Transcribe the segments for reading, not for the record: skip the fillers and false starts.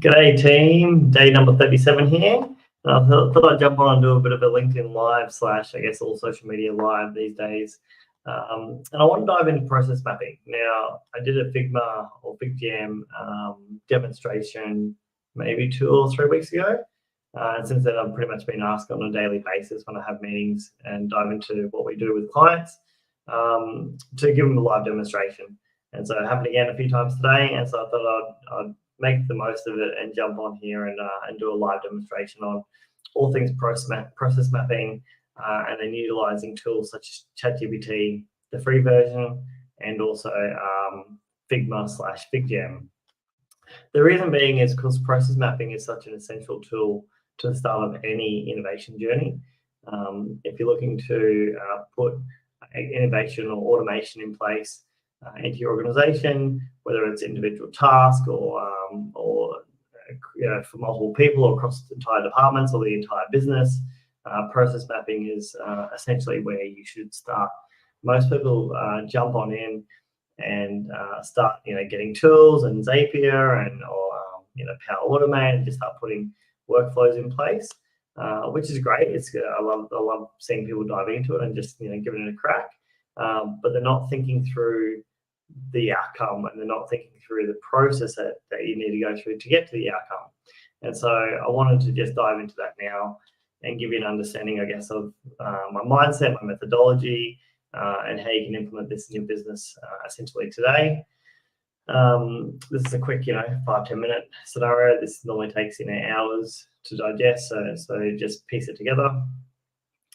G'day team, day number 37 here. I thought I'd jump on and do a bit of a LinkedIn live / I guess all social media live these days. And I want to dive into process mapping. Now, I did a Figma or Figjam demonstration maybe 2 or 3 weeks ago. And since then, I've pretty much been asked on a daily basis when I have meetings and dive into what we do with clients to give them a live demonstration. And so it happened again a few times today. And so I thought I'd make the most of it and jump on here and do a live demonstration on all things process mapping and then utilizing tools such as ChatGPT, the free version, and also Figma / Figjam. The reason being is because process mapping is such an essential tool to the start of any innovation journey. If you're looking to put innovation or automation in place into your organization, whether it's individual task or for multiple people or across the entire departments or the entire business, process mapping is essentially where you should start. Most people jump on in and start, getting tools and Zapier or Power Automate and just start putting workflows in place, which is great. I love seeing people diving into it and just giving it a crack, but they're not thinking through the outcome and they're not thinking through the process that you need to go through to get to the outcome. And so I wanted to just dive into that now and give you an understanding, I guess, of my mindset, my methodology, and how you can implement this in your business essentially today. This is a quick, 5-10 minute scenario. This normally takes hours to digest, so just piece it together.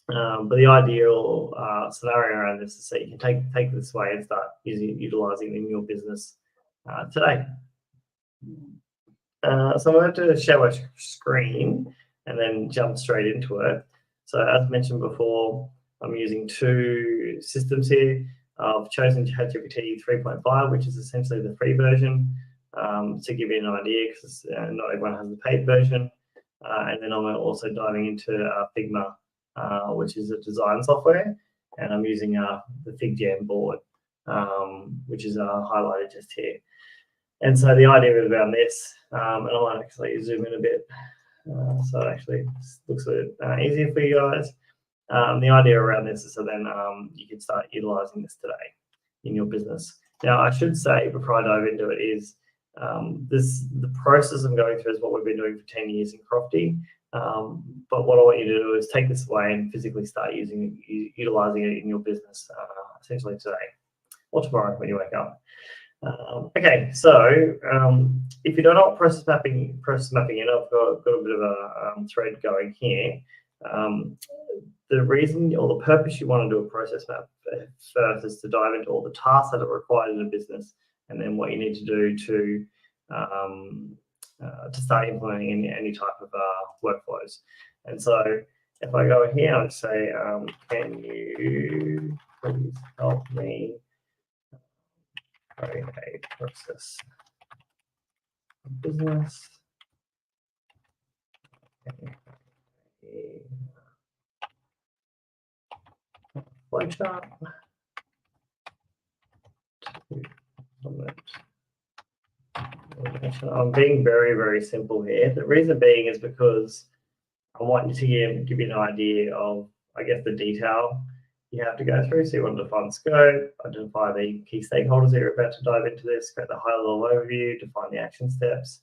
But the ideal scenario around this is that you can take this away and start utilizing it in your business today. So I'm going to share my screen and then jump straight into it. So as mentioned before, I'm using 2 systems here. I've chosen ChatGPT 3.5, which is essentially the free version, to give you an idea, because not everyone has the paid version. And then I'm also diving into Figma, which is a design software, and I'm using the Figjam board, which is highlighted just here. And so the idea is around this, and I might actually zoom in a bit, so it actually looks a bit easier for you guys. The idea around this is so then you can start utilizing this today in your business. Now, I should say before I dive into it is the process I'm going through is what we've been doing for 10 years in Crofty. But what I want you to do is take this away and physically start utilizing it in your business, essentially today or tomorrow when you wake up. Okay, so if you don't know what process mapping is, I've got a bit of a thread going here. The reason or the purpose you want to do a process map first is to dive into all the tasks that are required in a business, and then what you need to do to start implementing any type of workflows. And so if I go here and say, can you please help me create a process business? Flowchart to implement. I'm being very, very simple here. The reason being is because I want you to give you an idea of, I guess, the detail you have to go through. So you want to define scope, identify the key stakeholders that you're about to dive into this, create the high-level overview, define the action steps,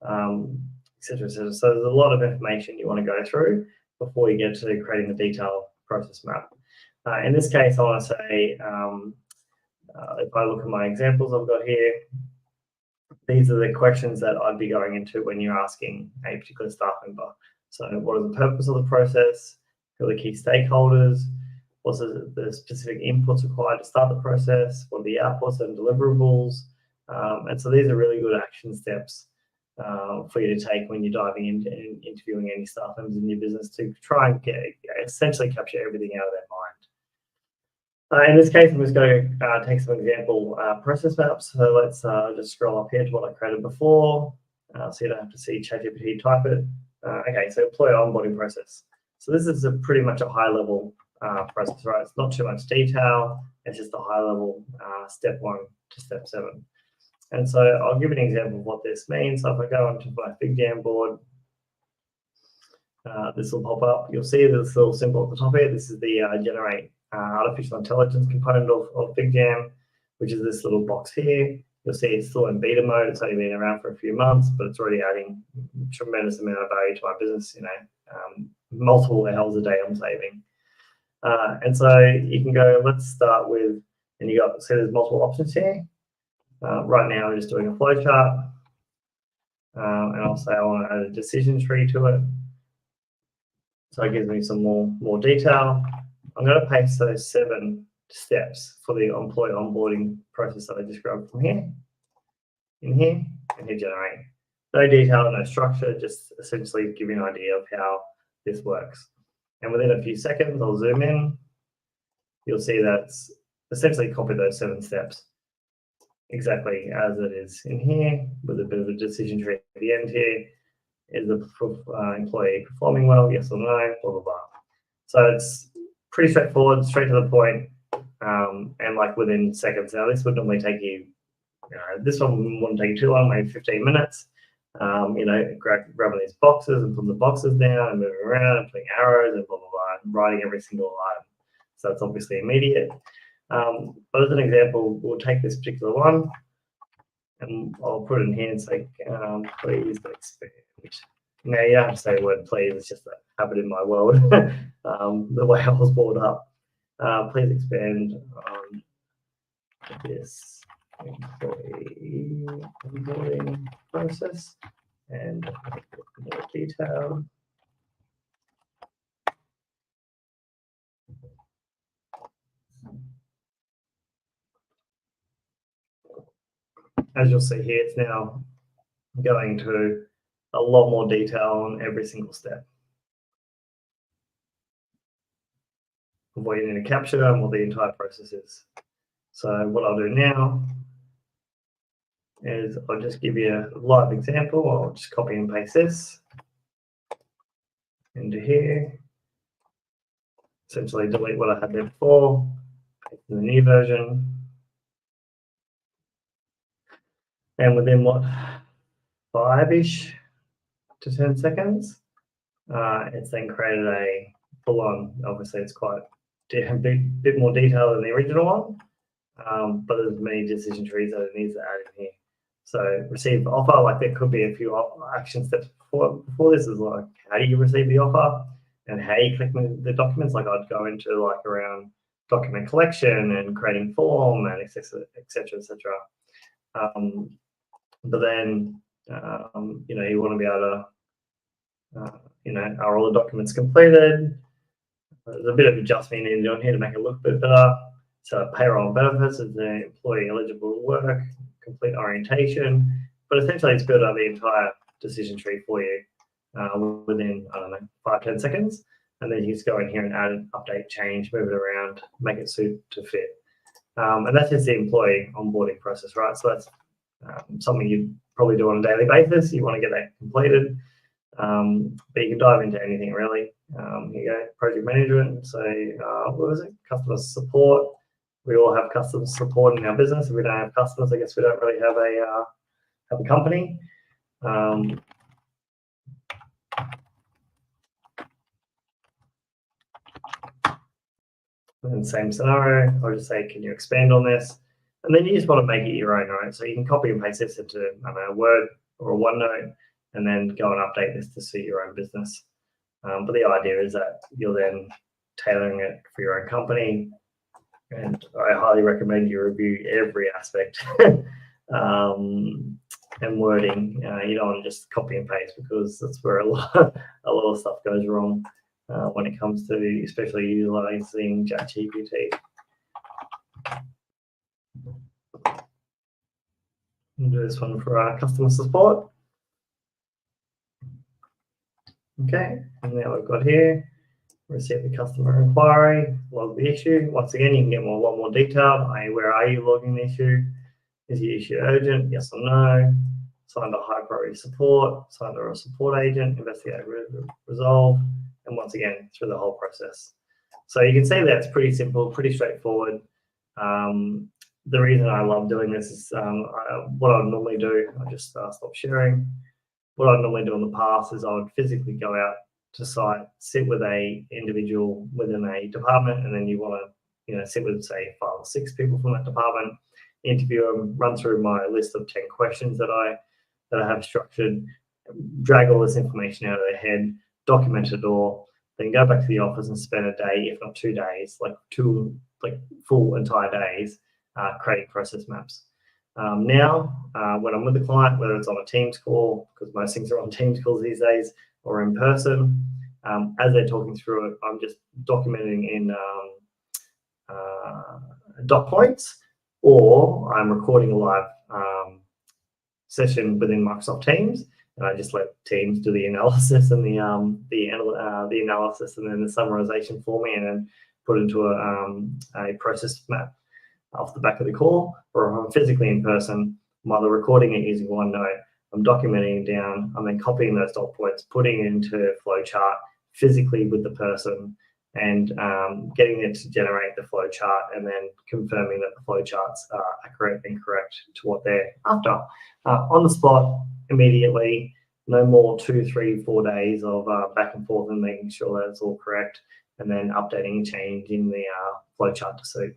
etc., etc. So there's a lot of information you want to go through before you get to creating the detailed process map. In this case, I want to say, if I look at my examples I've got here, these are the questions that I'd be going into when you're asking a particular staff member. So what is the purpose of the process? Who are the key stakeholders? What's the specific inputs required to start the process? What are the outputs and deliverables? And so these are really good action steps for you to take when you're diving into and interviewing any staff members in your business to try and essentially capture everything out of their mind. In this case, I'm just going to take some example process maps. So let's just scroll up here to what I created before, so you don't have to see ChatGPT type it. Okay, so employee onboarding process. So this is pretty much a high-level process, right? It's not too much detail. It's just a high-level step 1 to step 7. And so I'll give an example of what this means. So if I go onto my Figjam board, this will pop up. You'll see this little symbol at the top here. This is the generate artificial intelligence component of Figjam, which is this little box here. You'll see it's still in beta mode. It's only been around for a few months, but it's already adding a tremendous amount of value to my business. You know, multiple hours a day I'm saving. And so you can go, let's start with, and you got, so there's multiple options here. Right now I'm just doing a flow chart. And I'll say I want to add a decision tree to it. So it gives me some more detail. I'm going to paste those 7 steps for the employee onboarding process that I just grabbed from here, in here, and hit generate. No detail, no structure, just essentially give you an idea of how this works. And within a few seconds, I'll zoom in. You'll see that's essentially copied those 7 steps exactly as it is in here, with a bit of a decision tree at the end here. Is the employee performing well? Yes or no? Blah, blah, blah. So it's pretty straightforward, straight to the point, and like within seconds. Now, this would normally take you, this one wouldn't take you too long, maybe 15 minutes. Grabbing these boxes and putting the boxes down and moving around and putting arrows and blah, blah, blah, and writing every single item. So that's obviously immediate. But as an example, we'll take this particular one and I'll put it in here and say, please expand. Now, you don't have to say the word please, it's just a habit in my world, the way I was brought up. Please expand on this employee onboarding process and make it more detailed. As you'll see here, it's now going to a lot more detail on every single step of what you need to capture and what the entire process is. So what I'll do now is I'll just give you a live example. I'll just copy and paste this into here. Essentially delete what I had there before, paste in the new version. And within what, 5-ish to 10 seconds, it's then created a full-on, obviously it's quite a bit more detail than the original one, but there's many decision trees that it needs to add in here. So receive offer, like there could be a few action steps before this is like, how do you receive the offer and how you collect the documents? Like I'd go into like around document collection and creating form and et cetera, et cetera. But then, you want to be able to, are all the documents completed? There's a bit of adjustment you need to do on here to make it look a bit better. So payroll and benefits is the employee eligible to work, complete orientation, but essentially it's built out the entire decision tree for you within, 5-10 seconds. And then you just go in here and add an update, change, move it around, make it suit to fit. And that's just the employee onboarding process, right? So that's something you probably do on a daily basis. You want to get that completed, but you can dive into anything really. Here you go, project management. So what was it? Customer support. We all have customer support in our business. If we don't have customers, I guess we don't really have a company. And same scenario, I'll just say, can you expand on this? And then you just want to make it your own, right? So you can copy and paste this into a Word or a OneNote, and then go and update this to suit your own business. But the idea is that you're then tailoring it for your own company. And I highly recommend you review every aspect and wording. You don't want to just copy and paste, because that's where a lot of stuff goes wrong when it comes to especially utilizing ChatGPT. We'll do this one for our customer support. Okay, and now we've got here, receive the customer inquiry, log the issue. Once again, you can get a lot more detail. Where are you logging the issue? Is the issue urgent? Yes or no? Signed a high priority support, signed a support agent, investigate, resolve, and once again, through the whole process. So you can see that's pretty simple, pretty straightforward. the reason I love doing this is what I would normally do. I'll just stop sharing. What I'd normally do in the past is I would physically go out to site, sit with a individual within a department, and then you want to, sit with, say, 5 or 6 people from that department, interview them, run through my list of 10 questions that I have structured, drag all this information out of their head, document it all, then go back to the office and spend a day, if not 2 days, like 2 full entire days, creating process maps. Now, when I'm with the client, whether it's on a Teams call, because most things are on Teams calls these days, or in person, as they're talking through it, I'm just documenting in dot points, or I'm recording a live session within Microsoft Teams, and I just let Teams do the analysis and the analysis and then the summarization for me, and then put into a process map off the back of the call. Or if I'm physically in person, I'm either recording it using OneNote, I'm documenting it down, I'm then copying those dot points, putting it into a flowchart physically with the person, and getting it to generate the flowchart, and then confirming that the flowcharts are accurate and correct to what they're after. On the spot, immediately, no more 2, 3, 4 days of back and forth and making sure that it's all correct, and then updating and changing the flowchart to suit.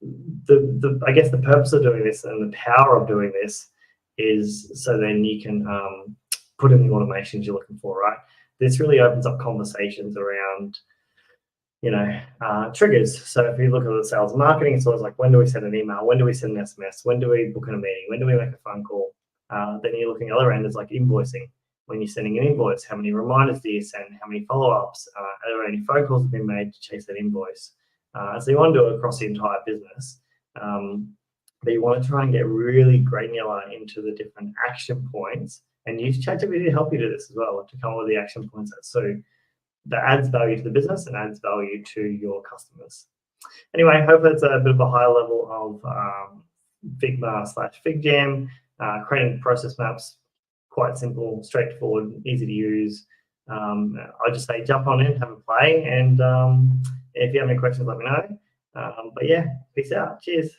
I guess the purpose of doing this and the power of doing this is so then you can put in the automations you're looking for, right? This really opens up conversations around, triggers. So if you look at the sales and marketing, it's always like, when do we send an email? When do we send an SMS? When do we book in a meeting? When do we make a phone call? Then you're looking at the other end, it's like invoicing. When you're sending an invoice, how many reminders do you send? How many follow-ups? Are there any phone calls have been made to chase that invoice? So you want to do it across the entire business, but you want to try and get really granular into the different action points, and use ChatGPT to help you do this as well, to come up with the action points that adds value to the business and adds value to your customers. Anyway, I hope that's a bit of a high level of Figma/Figjam, creating process maps. Quite simple, straightforward, easy to use. I just say jump on in, have a play, and if you have any questions, let me know. But yeah, peace out. Cheers.